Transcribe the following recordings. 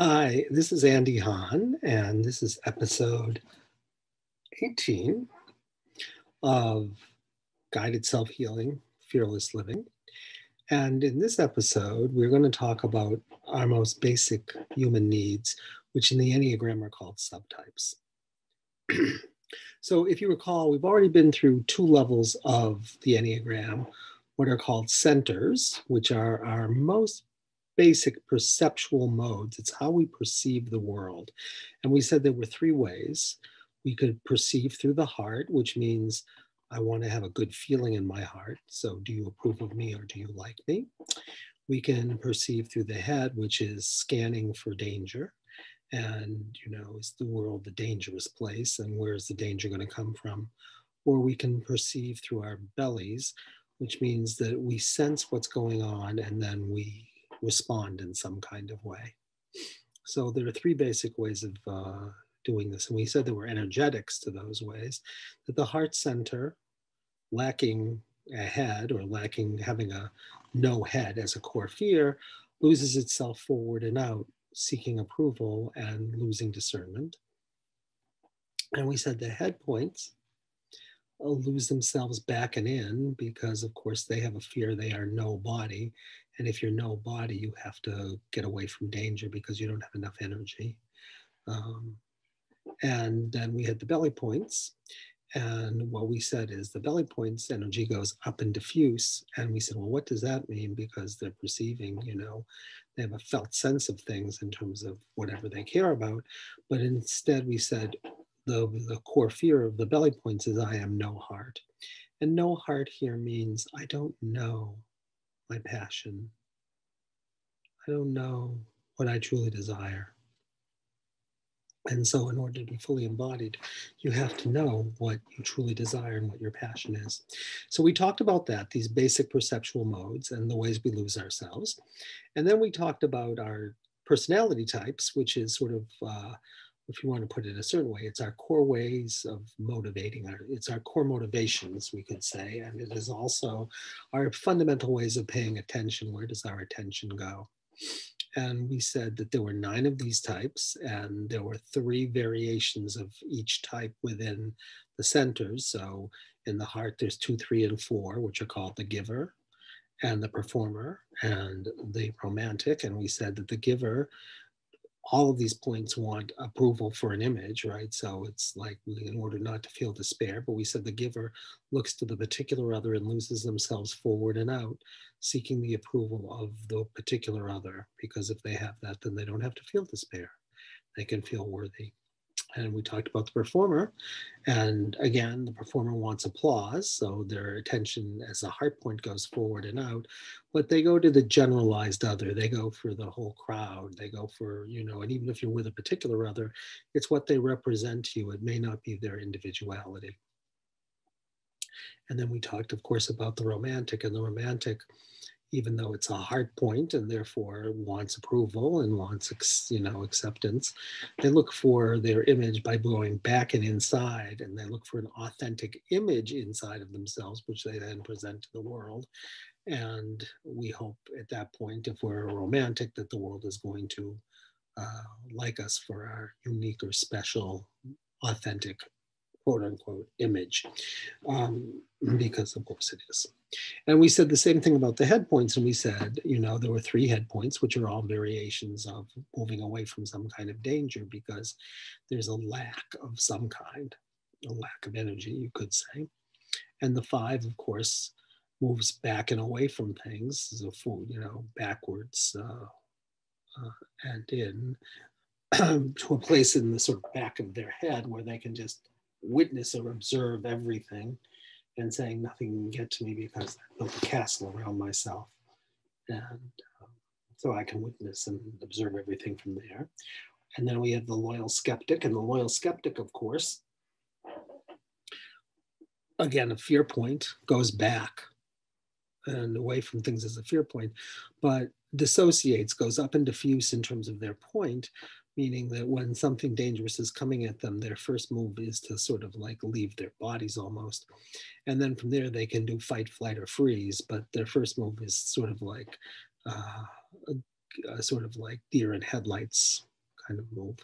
Hi, this is Andy Hahn, and this is episode 18 of Guided Self-Healing, Fearless Living. And in this episode, we're going to talk about our most basic human needs, which in the Enneagram are called subtypes. So if you recall, we've already been through two levels of the Enneagram, what are called centers, which are our most basic perceptual modes. It's how we perceive the world. And we said there were three ways. We could perceive through the heart, which means I want to have a good feeling in my heart. So do you approve of me or do you like me? We can perceive through the head, which is scanning for danger. And, is the world a dangerous place? And where's the danger going to come from? Or we can perceive through our bellies, which means that we sense what's going on and then we respond in some kind of way. So there are three basic ways of doing this. And we said there were energetics to those ways, that the heart center, lacking a head or having a no head as a core fear, loses itself forward and out, seeking approval and losing discernment. And we said the head points lose themselves back and in because, of course, they have a fear they are no body. And if you're no body, you have to get away from danger because you don't have enough energy. And then we had the belly points. And what we said is the belly points energy goes up and diffuse. And we said, well, what does that mean? Because they're perceiving, they have a felt sense of things in terms of whatever they care about. But instead we said the core fear of the belly points is I am no heart. And no heart here means I don't know my passion. I don't know what I truly desire. And so in order to be fully embodied, you have to know what you truly desire and what your passion is. So we talked about that, these basic perceptual modes and the ways we lose ourselves. And then we talked about our personality types, which is sort of, if you want to put it a certain way, it's our core ways of motivating, it's our core motivations, we could say. And it is also our fundamental ways of paying attention. Where does our attention go? And we said that there were 9 of these types, and there were 3 variations of each type within the centers. So in the heart, there's 2, 3, and 4, which are called the giver and the performer and the romantic. And we said that the giver, all of these points want approval for an image, right? So it's like in order not to feel despair, but we said the giver looks to the particular other and loses themselves forward and out, seeking the approval of the particular other, because if they have that, then they don't have to feel despair. They can feel worthy. And we talked about the performer. And again, the performer wants applause. So their attention as the heart point goes forward and out. But they go to the generalized other. They go for the whole crowd. They go for, and even if you're with a particular other, it's what they represent to you. It may not be their individuality. And then we talked, of course, about the romantic. And the romantic, even though it's a heart point and therefore wants approval and wants, acceptance, they look for their image by going back and inside, and they look for an authentic image inside of themselves, which they then present to the world. And we hope at that point, if we're a romantic, that the world is going to like us for our unique or special, authentic, quote unquote, image, because of course it is. And we said the same thing about the head points. And we said, there were 3 head points, which are all variations of moving away from some kind of danger because there's a lack of some kind, a lack of energy, you could say. And the 5, of course, moves back and away from things, so backwards and in to a place in the sort of back of their head where they can just witness or observe everything and saying nothing can get to me because I built a castle around myself. And so I can witness and observe everything from there. And then we have the loyal skeptic. And the loyal skeptic, of course, again, a fear point, goes back and away from things as a fear point, but dissociates, goes up and diffuse in terms of their point, meaning that when something dangerous is coming at them, their first move is to sort of like leave their bodies almost. And then from there, they can do fight, flight, or freeze, but their first move is sort of like deer in headlights kind of move.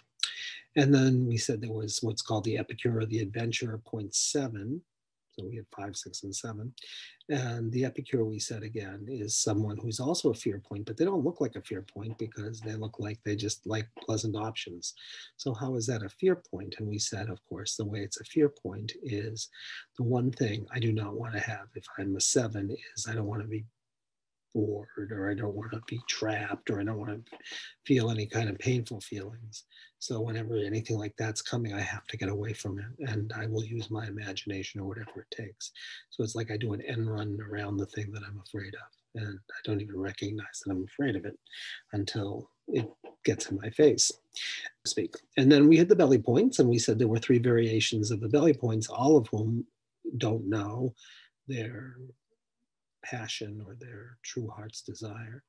And then we said there was what's called the Epicure or the Adventure, 0.7. So we had 5, 6, and 7. And the Epicure, we said again, is someone who's also a fear point, but they don't look like a fear point because they look like they just like pleasant options. So how is that a fear point? And we said, of course, the way it's a fear point is the one thing I do not want to have if I'm a 7 is I don't want to be bored, or I don't want to be trapped, or I don't want to feel any kind of painful feelings. So whenever anything like that's coming, I have to get away from it, and I will use my imagination or whatever it takes. So it's like I do an end run around the thing that I'm afraid of, and I don't even recognize that I'm afraid of it until it gets in my face, so to speak. And then we had the belly points, and we said there were 3 variations of the belly points, all of whom don't know their passion or their true heart's desire.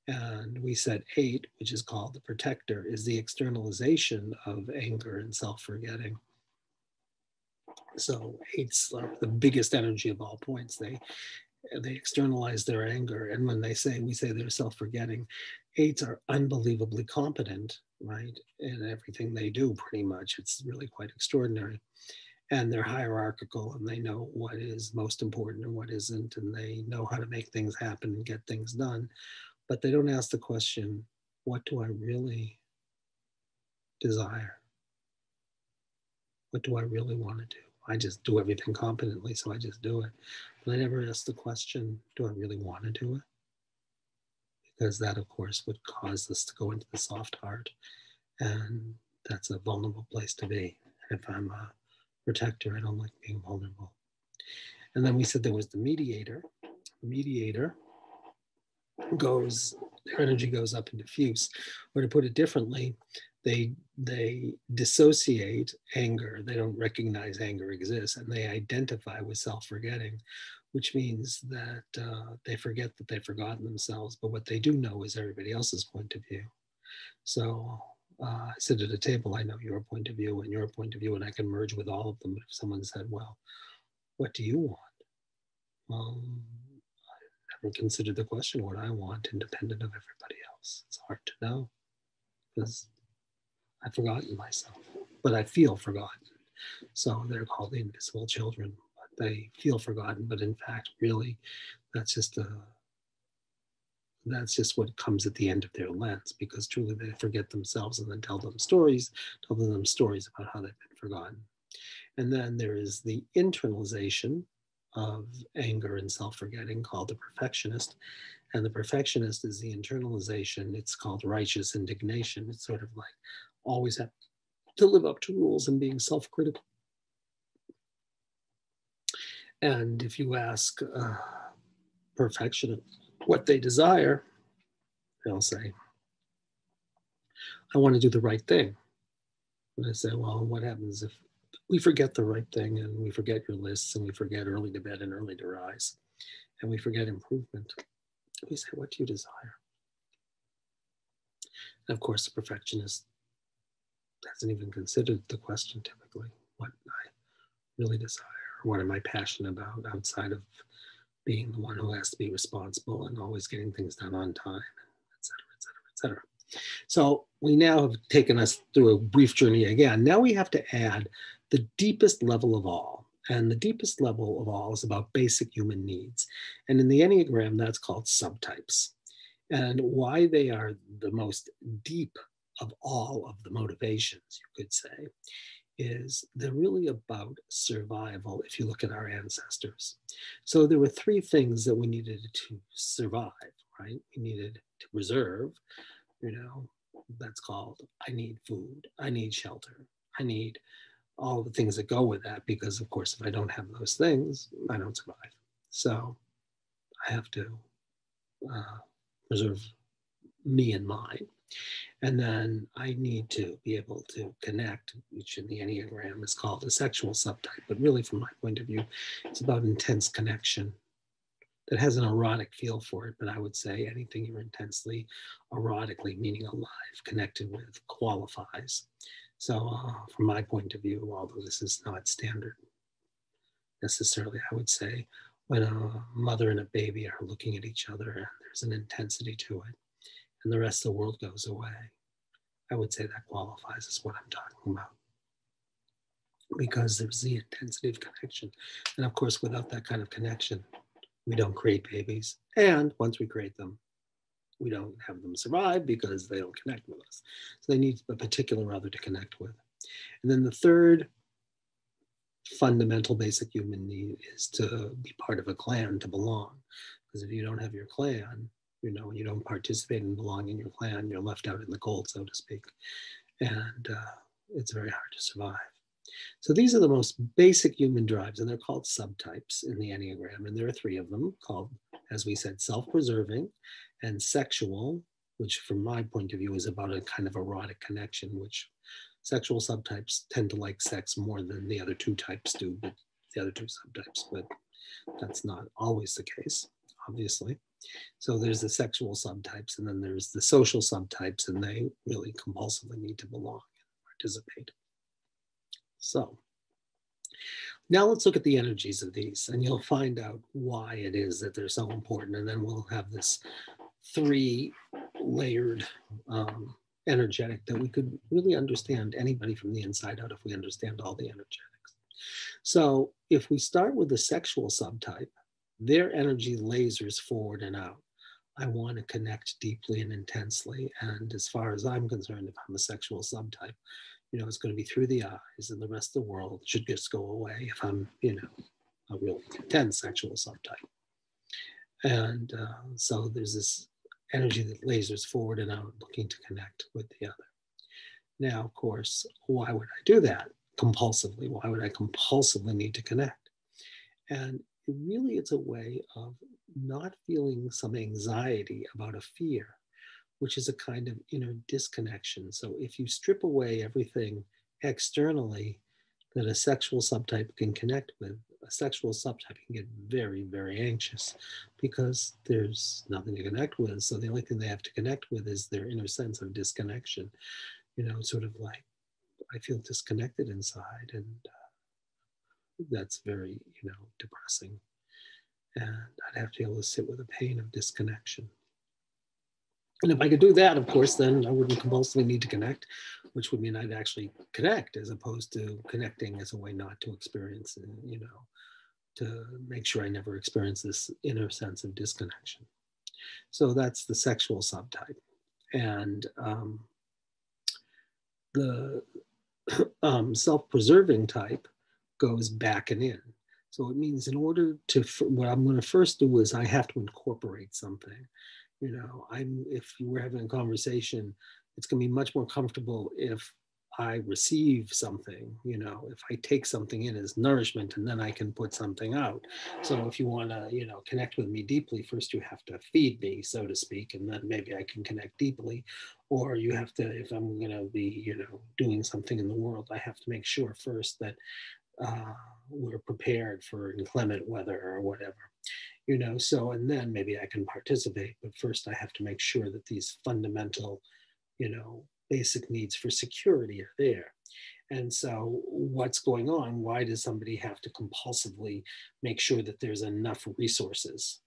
And we said 8, which is called the protector, is the externalization of anger and self-forgetting. So 8's the biggest energy of all points. They externalize their anger, and when we say they're self-forgetting, 8s are unbelievably competent, right, in everything they do. Pretty much, it's really quite extraordinary. And they're hierarchical, and they know what is most important and what isn't, and they know how to make things happen and get things done. But they don't ask the question, what do I really desire? What do I really want to do? I just do everything competently, so I just do it. But I never ask the question, do I really want to do it? Because that, of course, would cause us to go into the soft heart, and that's a vulnerable place to be. And if I'm a protector, I don't like being vulnerable. And then we said there was the mediator. The mediator their energy goes up and diffuse. Or to put it differently, they dissociate anger. They don't recognize anger exists, and they identify with self-forgetting, which means that they forget that they've forgotten themselves, but what they do know is everybody else's point of view. So I sit at a table, I know your point of view and your point of view, and I can merge with all of them. But if someone said, well, what do you want? Well, I never considered the question what I want independent of everybody else. It's hard to know because I've forgotten myself, but I feel forgotten. So they're called the invisible children, but they feel forgotten. But in fact, really, that's just what comes at the end of their lens, because truly they forget themselves and then tell them stories about how they've been forgotten. And then there is the internalization of anger and self-forgetting called the perfectionist. And the perfectionist is the internalization. It's called righteous indignation. It's sort of like always have to live up to rules and being self-critical. And if you ask perfectionists what they desire, they'll say, I want to do the right thing. And I say, well, what happens if we forget the right thing, and we forget your lists, and we forget early to bed and early to rise, and we forget improvement? We say, what do you desire? And of course, the perfectionist hasn't even considered the question typically, what I really desire, or what am I passionate about outside of being the one who has to be responsible and always getting things done on time, et cetera, et cetera, et cetera. So we now have taken us through a brief journey again. Now we have to add the deepest level of all. And the deepest level of all is about basic human needs. And in the Enneagram, that's called subtypes. And why they are the most deep of all of the motivations, you could say, is they're really about survival if you look at our ancestors. So there were 3 things that we needed to survive, right? We needed to preserve, that's called, I need food, I need shelter, I need all the things that go with that, because of course, if I don't have those things, I don't survive. So I have to preserve me and mine. And then I need to be able to connect, which in the Enneagram is called a sexual subtype. But really, from my point of view, it's about intense connection that has an erotic feel for it. But I would say anything you're intensely erotically, meaning alive, connected with, qualifies. So from my point of view, although this is not standard necessarily, I would say when a mother and a baby are looking at each other and there's an intensity to it, and the rest of the world goes away, I would say that qualifies as what I'm talking about, because there's the intensity of connection. And of course, without that kind of connection, we don't create babies. And once we create them, we don't have them survive because they don't connect with us. So they need a particular other to connect with. And then the third fundamental basic human need is to be part of a clan, to belong. Because if you don't have your clan, you know, you don't participate and belong in your clan, you're left out in the cold, so to speak. And it's very hard to survive. So these are the most basic human drives, and they're called subtypes in the Enneagram. And there are 3 of them called, as we said, self-preserving and sexual, which from my point of view is about a kind of erotic connection, which sexual subtypes tend to like sex more than the other 2 types do, but the other 2 subtypes, but that's not always the case, obviously. So there's the sexual subtypes, and then there's the social subtypes, and they really compulsively need to belong and participate. So now let's look at the energies of these, and you'll find out why it is that they're so important. And then we'll have this 3-layered energetic that we could really understand anybody from the inside out if we understand all the energetics. So if we start with the sexual subtype, their energy lasers forward and out. I want to connect deeply and intensely. And as far as I'm concerned, if I'm a sexual subtype, you know, it's going to be through the eyes, and the rest of the world should just go away if I'm, you know, a real intense sexual subtype. And so there's this energy that lasers forward and out, looking to connect with the other. Now, of course, why would I do that compulsively? Why would I compulsively need to connect? And really, it's a way of not feeling some anxiety about a fear, which is a kind of inner disconnection. So if you strip away everything externally that a sexual subtype can connect with, a sexual subtype can get very, very anxious because there's nothing to connect with. So the only thing they have to connect with is their inner sense of disconnection. You know, sort of like, I feel disconnected inside, and that's very, you know, depressing. And I'd have to be able to sit with the pain of disconnection. And if I could do that, of course, then I wouldn't compulsively need to connect, which would mean I'd actually connect as opposed to connecting as a way not to experience, you know, to make sure I never experience this inner sense of disconnection. So that's the sexual subtype. And the self-preserving type goes back and in. So it means in order to, what I'm going to first do is I have to incorporate something. You know, if we're having a conversation, it's going to be much more comfortable if I receive something, you know, if I take something in as nourishment, and then I can put something out. So if you want to, you know, connect with me deeply, first you have to feed me, so to speak, and then maybe I can connect deeply. Or you have to, if I'm going to be, you know, doing something in the world, I have to make sure first that we're prepared for inclement weather or whatever. You know, so, and then maybe I can participate, but first I have to make sure that these fundamental, you know, basic needs for security are there. And so what's going on? Why does somebody have to compulsively make sure that there's enough resources?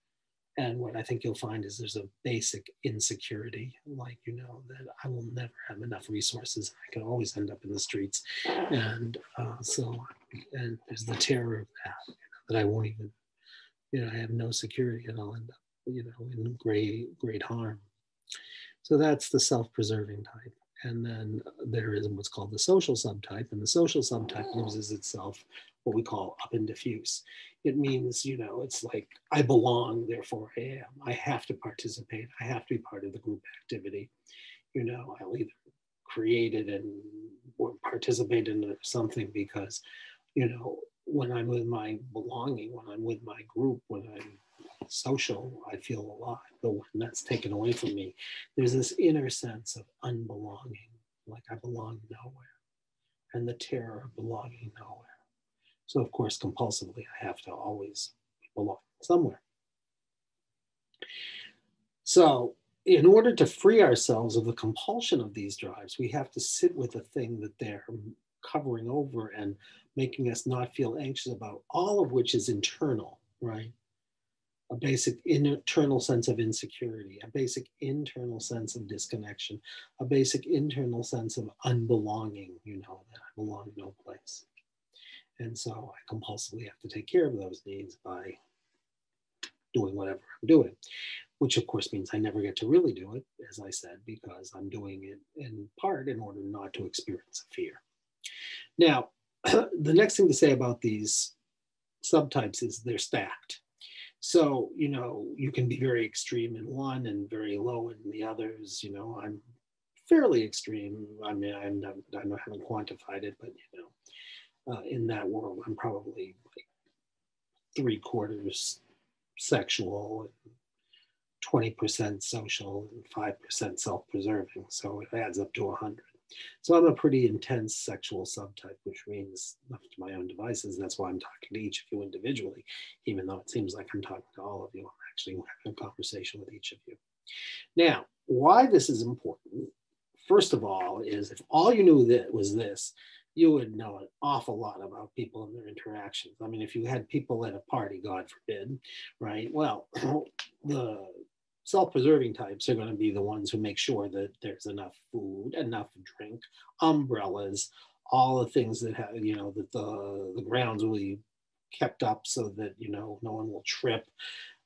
And what I think you'll find is there's a basic insecurity, like, you know, that I will never have enough resources. I can always end up in the streets. And and there's the terror of that, you know, that I won't even, you know, I have no security and I'll end up, you know, in great harm. So that's the self-preserving type. And then there is what's called the social subtype. And the social subtype loses itself, what we call up and diffuse. It means, you know, it's like, I belong, therefore I am. I have to participate. I have to be part of the group activity. You know, I'll either create it and or participate in something because, you know, when I'm with my belonging, when I'm with my group, when I'm social, I feel alive. But when that's taken away from me, there's this inner sense of unbelonging, like I belong nowhere, and the terror of belonging nowhere. So of course, compulsively, I have to always belong somewhere. So in order to free ourselves of the compulsion of these drives, we have to sit with the thing that they're covering over and making us not feel anxious about, all of which is internal, right? a basic internal sense of insecurity, a basic internal sense of disconnection, a basic internal sense of unbelonging, that I belong no place. And so I compulsively have to take care of those needs by doing whatever I'm doing, which of course means I never get to really do it, as I said, because I'm doing it in part in order not to experience fear. Now, the next thing to say about these subtypes is they're stacked. So, you can be very extreme in one and very low in the others. I'm fairly extreme. I mean, I haven't quantified it, but, in that world, I'm probably like 3/4 sexual, and 20% social, and 5% self-preserving. So it adds up to 100. So I'm a pretty intense sexual subtype, which means left to my own devices. That's why I'm talking to each of you individually, even though it seems like I'm talking to all of you. I'm actually having a conversation with each of you. Now, why this is important, first of all, is if all you knew that was this, you would know an awful lot about people and their interactions. I mean, if you had people at a party, God forbid, right? Well, the self-preserving types are going to be the ones who make sure that there's enough food, enough drink, umbrellas, all the things that have, that the grounds will be kept up so that, no one will trip.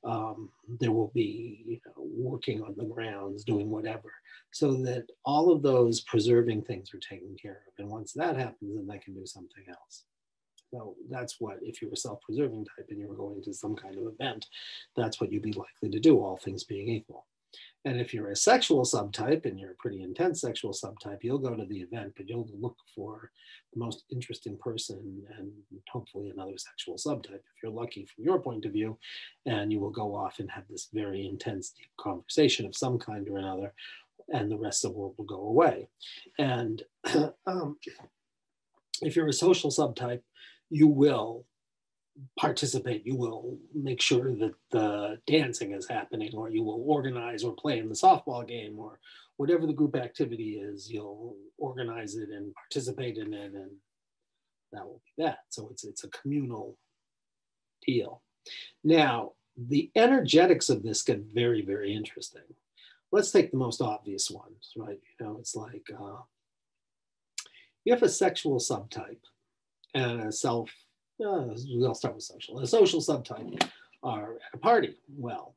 There will be, working on the grounds, doing whatever, so that all of those preserving things are taken care of. And once that happens, then they can do something else. So that's what, if you're a self-preserving type and you're going to some kind of event, that's what you'd be likely to do, all things being equal. And if you're a sexual subtype and you're a pretty intense sexual subtype, you'll go to the event, but you'll look for the most interesting person and hopefully another sexual subtype, if you're lucky from your point of view, and you will go off and have this very intense, deep conversation of some kind or another, and the rest of the world will go away. And if you're a social subtype, you will participate, you will make sure that the dancing is happening, or you will organize or play in the softball game, or whatever the group activity is, you'll organize it and participate in it, and that will be that. So it's a communal deal. Now, the energetics of this get very, very interesting. Let's take the most obvious ones, right? It's like you have a sexual subtype and a we'll start with social. A social subtype are at a party. Well,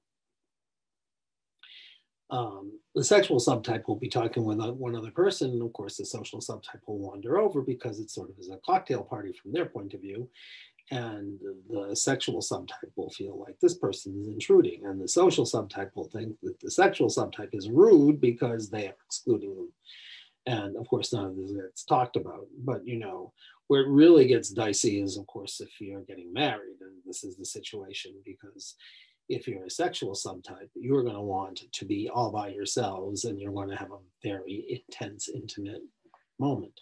the sexual subtype will be talking with one other person, and of course the social subtype will wander over because it's sort of as a cocktail party from their point of view, and the sexual subtype will feel like this person is intruding, and the social subtype will think that the sexual subtype is rude because they are excluding them. And of course, none of this gets talked about, but where it really gets dicey is, of course, if you're getting married, and this is the situation, because if you're a sexual subtype, you're going to want to be all by yourselves, and you're going to have a very intense, intimate moment.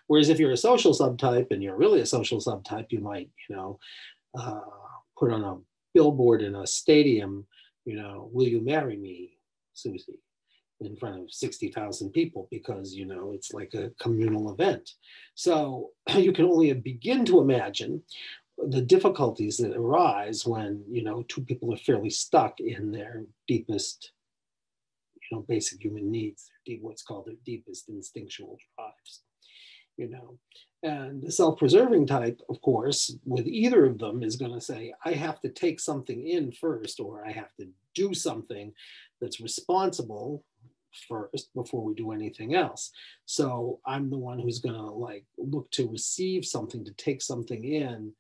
Whereas if you're a social subtype and you're really a social subtype, you might, put on a billboard in a stadium, will you marry me, Susie? In front of 60,000 people, because it's like a communal event. So you can only begin to imagine the difficulties that arise when two people are fairly stuck in their deepest basic human needs, what's called their deepest instinctual drives. And the self-preserving type, of course, with either of them is going to say, I have to take something in first, or I have to do something that's responsible first before we do anything else. So I'm the one who's going to look to receive something, to take something in,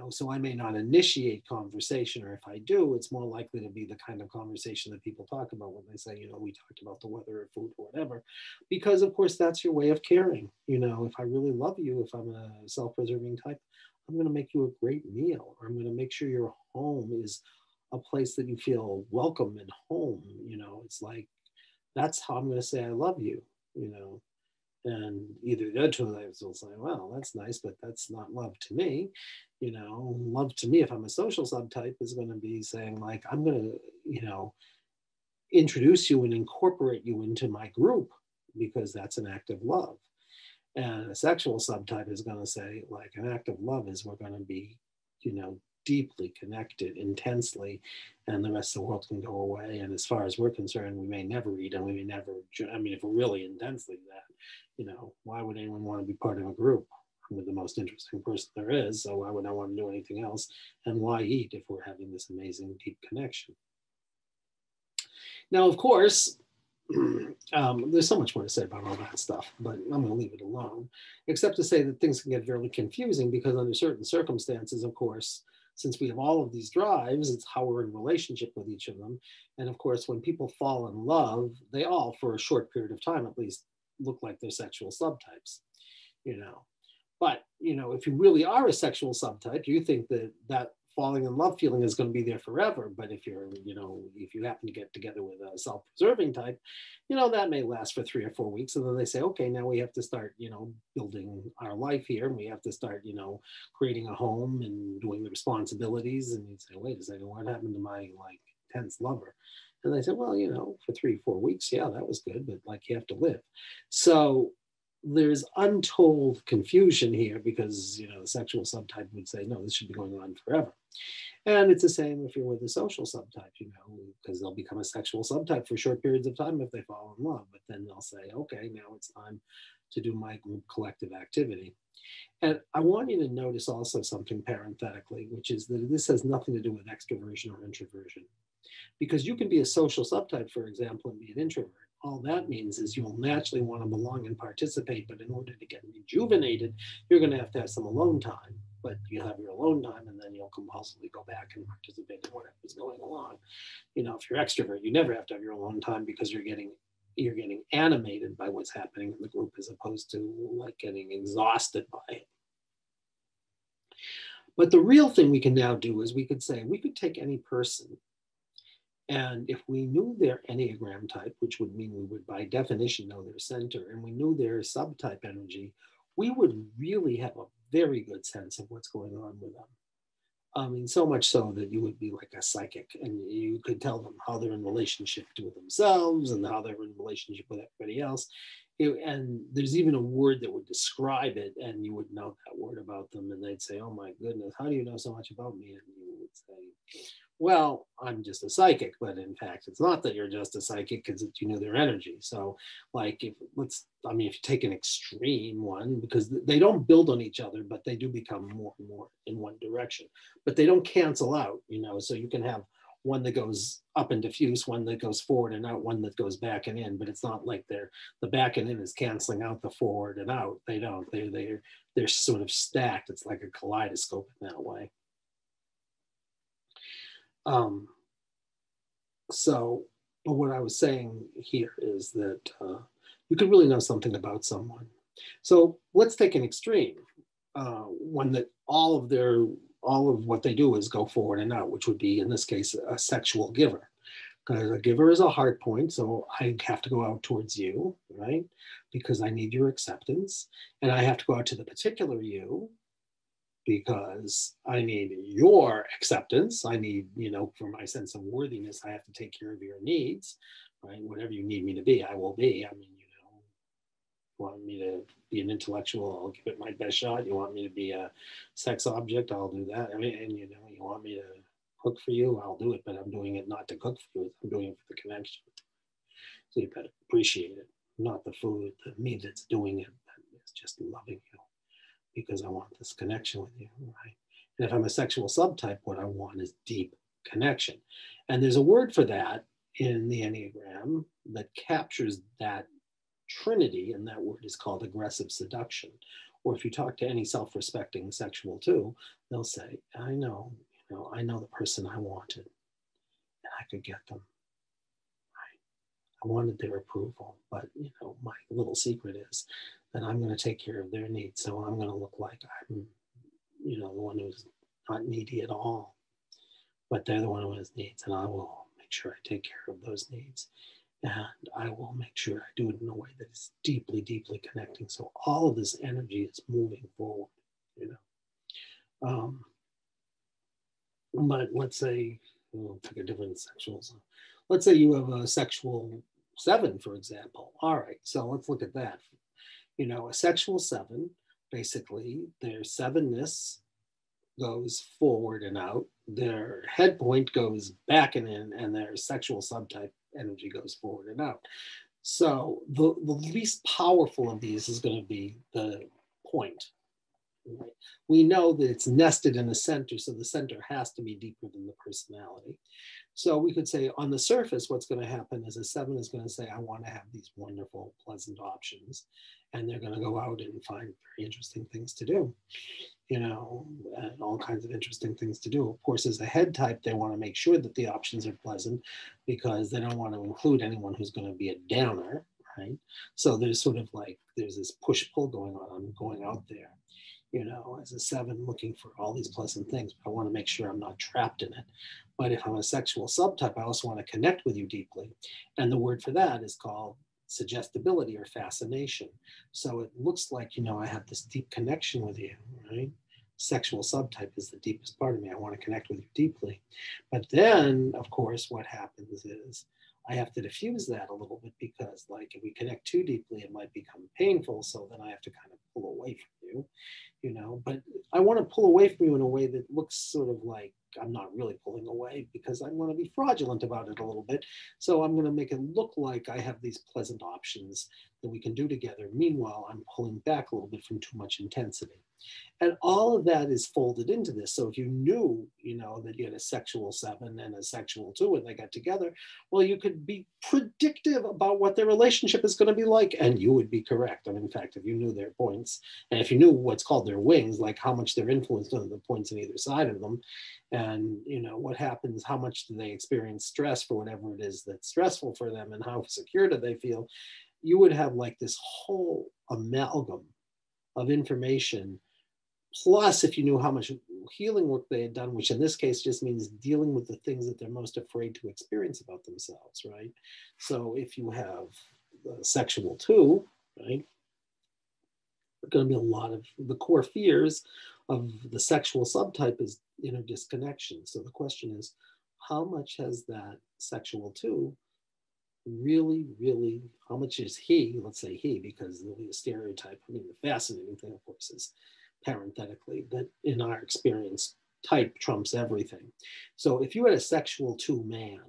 so I may not initiate conversation, or if I do, it's more likely to be the kind of conversation that people talk about when they say, we talked about the weather or food or whatever, because of course that's your way of caring. If I really love you, if I'm a self-preserving type, I'm going to make you a great meal, or I'm going to make sure your home is a place that you feel welcome and home. It's like, that's how I'm going to say I love you, and either the other two will say, well, that's nice, but that's not love to me. Love to me, if I'm a social subtype, is going to be saying like, I'm going to, introduce you and incorporate you into my group, because that's an act of love. And a sexual subtype is going to say like, an act of love is we're going to be, deeply connected intensely, and the rest of the world can go away. And as far as we're concerned, we may never eat, and we may never, I mean, if we're really intensely that, you know, why would anyone want to be part of a group? I'm the most interesting person there is, so why would I want to do anything else? And why eat if we're having this amazing deep connection? Now, of course, there's so much more to say about all that stuff, but I'm going to leave it alone, except to say that things can get very confusing because under certain circumstances, of course, since we have all of these drives, it's how we're in relationship with each of them. And of course, when people fall in love, they all, for a short period of time at least, look like they're sexual subtypes, you know. But, you know, if you really are a sexual subtype, you think that that falling in love feeling is going to be there forever. But if you're, you know, if you happen to get together with a self-preserving type, you know, that may last for 3 or 4 weeks. And then they say, okay, now we have to start, you know, building our life here. And we have to start, you know, creating a home and doing the responsibilities. And you'd say, wait a second, what happened to my like intense lover? And they said, well, you know, for 3 or 4 weeks, yeah, that was good, but like you have to live. So there's untold confusion here because, you know, the sexual subtype would say, no, this should be going on forever. And it's the same if you're with a social subtype, you know, because they'll become a sexual subtype for short periods of time if they fall in love. But then they'll say, okay, now it's time to do my group collective activity. And I want you to notice also something parenthetically, which is that this has nothing to do with extroversion or introversion. Because you can be a social subtype, for example, and be an introvert. All that means is you'll naturally want to belong and participate, but in order to get rejuvenated, you're going to have some alone time. But you'll have your alone time, and then you'll compulsively go back and participate in whatever's going along. You know, if you're extrovert, you never have to have your alone time because you're getting animated by what's happening in the group as opposed to like getting exhausted by it. But the real thing we can now do is we could take any person, and if we knew their Enneagram type, which would mean we would by definition know their center, and we knew their subtype energy, we would really have a very good sense of what's going on with them. I mean, so much so that you would be like a psychic and you could tell them how they're in relationship to themselves and how they're in relationship with everybody else. And there's even a word that would describe it, and you would know that word about them, and they'd say, oh my goodness, how do you know so much about me? And you would say, well, I'm just a psychic, but in fact, it's not that you're just a psychic because you know their energy. So like, if you take an extreme one, because they don't build on each other, but they do become more and more in one direction, but they don't cancel out, you know, so you can have one that goes up and diffuse, one that goes forward and out, one that goes back and in, but it's not like the back and in is canceling out the forward and out. They don't, they're sort of stacked. It's like a kaleidoscope in that way. But what I was saying here is that you can really know something about someone. So let's take an extreme, one that all of what they do is go forward and out, which would be, in this case, a sexual giver. Because a giver is a heart point, so I have to go out towards you, right? Because I need your acceptance. And I have to go out to the particular you because I need your acceptance. I need, you know, for my sense of worthiness, I have to take care of your needs, right? Whatever you need me to be, I will be. I mean, you know, you want me to be an intellectual, I'll give it my best shot. You want me to be a sex object, I'll do that. I mean, and you know, you want me to cook for you, I'll do it, but I'm doing it not to cook for you, I'm doing it for the connection. So you better appreciate it, not the food, the me that's doing it, it's just loving you, because I want this connection with you, right? And if I'm a sexual subtype, what I want is deep connection. And there's a word for that in the Enneagram that captures that trinity, and that word is called aggressive seduction. Or if you talk to any self-respecting sexual too, they'll say, I know the person I wanted, and I could get them. I wanted their approval, but you know, my little secret is that I'm going to take care of their needs. So I'm going to look like I'm, you know, the one who's not needy at all, but they're the one who has needs, and I will make sure I take care of those needs. And I will make sure I do it in a way that is deeply, deeply connecting. So all of this energy is moving forward, you know. But let's say, we'll take a different sexual. Let's say you have a sexual 7, for example. All right, so let's look at that. You know, a sexual 7, basically, their 7-ness, goes forward and out, their head point goes back and in, and their sexual subtype energy goes forward and out. So the least powerful of these is going to be the point. Right? We know that it's nested in the center, so the center has to be deeper than the personality. So we could say on the surface, what's going to happen is a 7 is going to say, I want to have these wonderful, pleasant options. And they're going to go out and find very interesting things to do, you know, and all kinds of interesting things to do. Of course, as a head type, they want to make sure that the options are pleasant because they don't want to include anyone who's going to be a downer, right? So there's sort of like, there's this push-pull going on, going out there. You know, as a 7 looking for all these pleasant things, but I want to make sure I'm not trapped in it. But if I'm a sexual subtype, I also want to connect with you deeply. And the word for that is called suggestibility or fascination. So it looks like, you know, I have this deep connection with you, right? Sexual subtype is the deepest part of me. I want to connect with you deeply. But then, of course, what happens is I have to diffuse that a little bit because, like, if we connect too deeply, it might become painful. So then I have to kind of pull away from you, you know. But I want to pull away from you in a way that looks sort of like I'm not really pulling away because I want to be fraudulent about it a little bit. So I'm going to make it look like I have these pleasant options that we can do together. Meanwhile, I'm pulling back a little bit from too much intensity. And all of that is folded into this. So if you knew, you know, that you had a sexual 7 and a sexual 2 and they got together, well, you could be predictive about what their relationship is going to be like, and you would be correct. And in fact, if you knew their points, and if you knew what's called their wings, like how much they're influenced on the points on either side of them, and, you know, what happens, how much do they experience stress for whatever it is that's stressful for them, and how secure do they feel, you would have like this whole amalgam of information. Plus, if you knew how much healing work they had done, which in this case just means dealing with the things that they're most afraid to experience about themselves, right? So if you have the sexual 2, right, there are going to be a lot of the core fears of the sexual subtype is inner disconnection. So the question is, how much has that sexual 2 really, how much is he, let's say he, because there'll be a stereotype. I mean, the fascinating thing, of course, is parenthetically that in our experience, type trumps everything. So if you had a sexual 2 man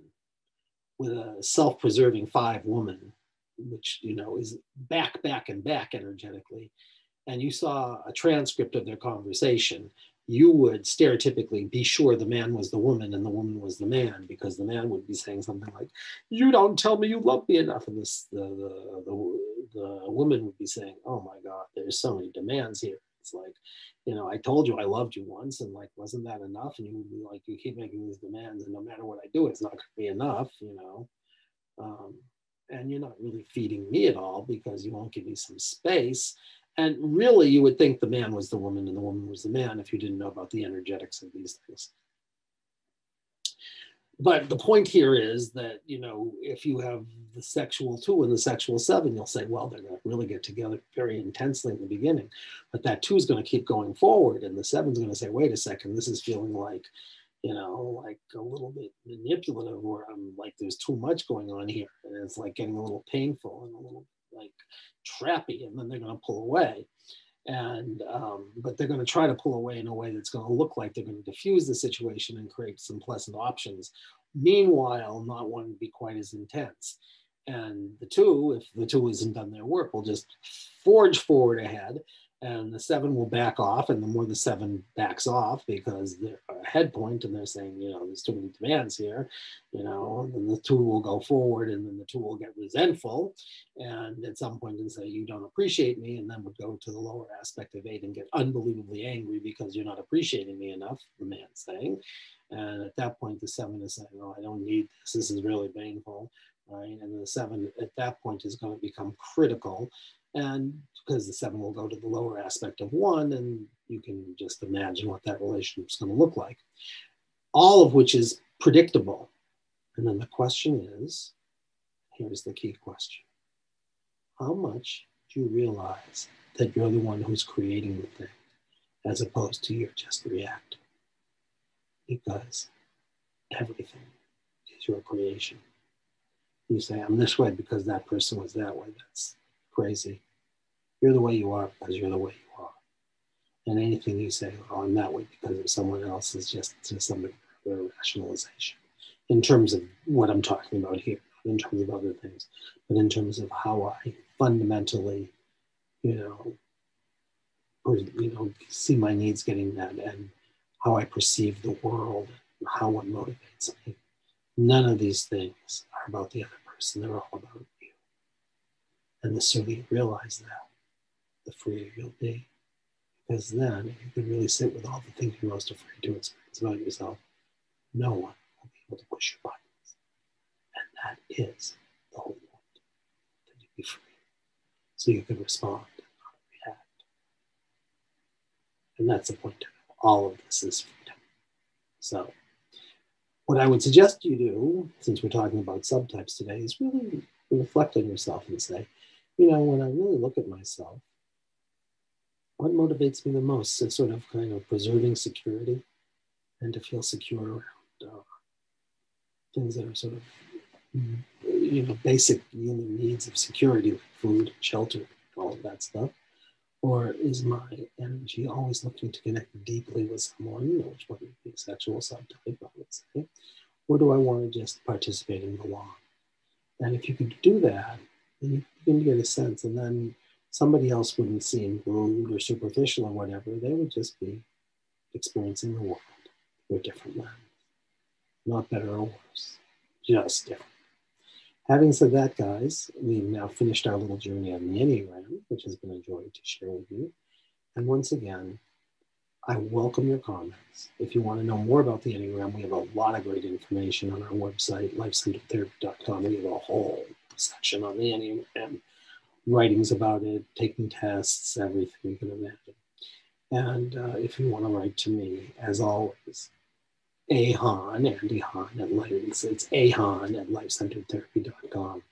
with a self-preserving 5 woman, which, you know, is back energetically, and you saw a transcript of their conversation, you would stereotypically be sure the man was the woman and the woman was the man, because the man would be saying something like, "You don't tell me you love me enough," and the woman would be saying, "Oh my God, there's so many demands here. It's like, you know, I told you I loved you once, and like, wasn't that enough?" And you would be like, "You keep making these demands, and no matter what I do, it's not going to be enough," you know. And you're not really feeding me at all because you won't give me some space. And really, you would think the man was the woman and the woman was the man if you didn't know about the energetics of these things. But the point here is that, you know, if you have the sexual 2 and the sexual 7, you'll say, well, they're going to really get together very intensely in the beginning. But that 2 is going to keep going forward. And the 7 is going to say, wait a second, this is feeling like, you know, like a little bit manipulative, or I'm like, there's too much going on here. And it's like getting a little painful and a little like trappy. And then they're going to pull away. And but they're going to try to pull away in a way that's going to look like they're going to diffuse the situation and create some pleasant options. Meanwhile, not wanting to be quite as intense. And the 2, if the 2 hasn't done their work, will just forge forward ahead, and the 7 will back off. And the more the 7 backs off, because they're a head point and they're saying, you know, there's too many demands here, you know, and then the 2 will go forward, and then the 2 will get resentful, and at some point and say, you don't appreciate me, and then would go to the lower aspect of 8 and get unbelievably angry because you're not appreciating me enough, the man's saying. And at that point, the 7 is saying, oh, I don't need this. This is really painful, right? And the 7 at that point is going to become critical. And because the 7 will go to the lower aspect of 1, and you can just imagine what that relationship is going to look like. All of which is predictable. And then the question is, here's the key question. How much do you realize that you're the one who's creating the thing, as opposed to you're just reacting? Because everything is your creation. You say, I'm this way because that person was that way. That's crazy. You're the way you are because you're the way you are. And anything you say, oh, I'm that way because of someone else, is just to some rationalization in terms of what I'm talking about here, not in terms of other things, but in terms of how I fundamentally, see my needs getting met and how I perceive the world, and how what motivates me. None of these things are about the other person. They're all about you. And the sooner you realize that, the freer you'll be. Because then you can really sit with all the things you're most afraid to experience about yourself. No one will be able to push your buttons. And that is the whole point, that you be free. So you can respond and not react. And that's the point of it. All of this is freedom. So what I would suggest you do, since we're talking about subtypes today, is really reflect on yourself and say, when I really look at myself, what motivates me the most is sort of kind of preserving security and to feel secure around things that are sort of, basic human needs of security, like food, shelter, all of that stuff. Or is my energy always looking to connect deeply with someone, which might be sexual subtype, I would say? Or do I want to just participate and go on? And if you could do that, then you can get a sense, and then somebody else wouldn't seem rude or superficial or whatever. They would just be experiencing the world through a different lens. Not better or worse, just different. Having said that, guys, we've now finished our little journey on the Enneagram, which has been a joy to share with you. And once again, I welcome your comments. If you want to know more about the Enneagram, we have a lot of great information on our website, lifecenteredtherapy.com. We have a whole section on the Enneagram, writings about it, taking tests, everything you can imagine. And if you want to write to me, as always, Ahan, Andy Hahn at it's Ahan at lifecenteredtherapy.com.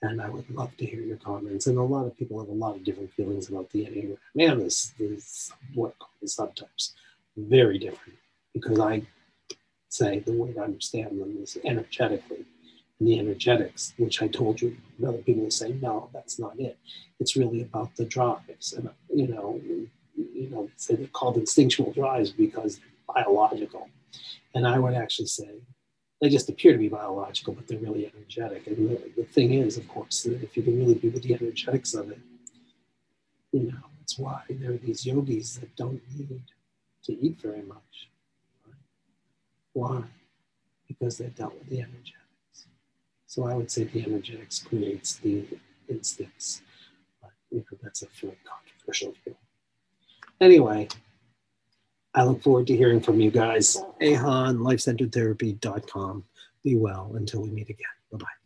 And I would love to hear your comments. And a lot of people have a lot of different feelings about the Enneagram. Man, this what I call the subtypes. Very different. Because I say the way I understand them is energetically. And the energetics, which I told you, other people will say, no, that's not it. It's really about the drives. And, say they're called instinctual drives because they're biological. And I would actually say they just appear to be biological, but they're really energetic. And the thing is, of course, that if you can really be with the energetics of it, it's why there are these yogis that don't need to eat very much. Right? Why? Because they've dealt with the energetics. So I would say the energetics creates the instincts. But that's a very controversial view. Anyway, I look forward to hearing from you guys. Ahan, lifecenteredtherapy.com. Be well until we meet again. Bye-bye.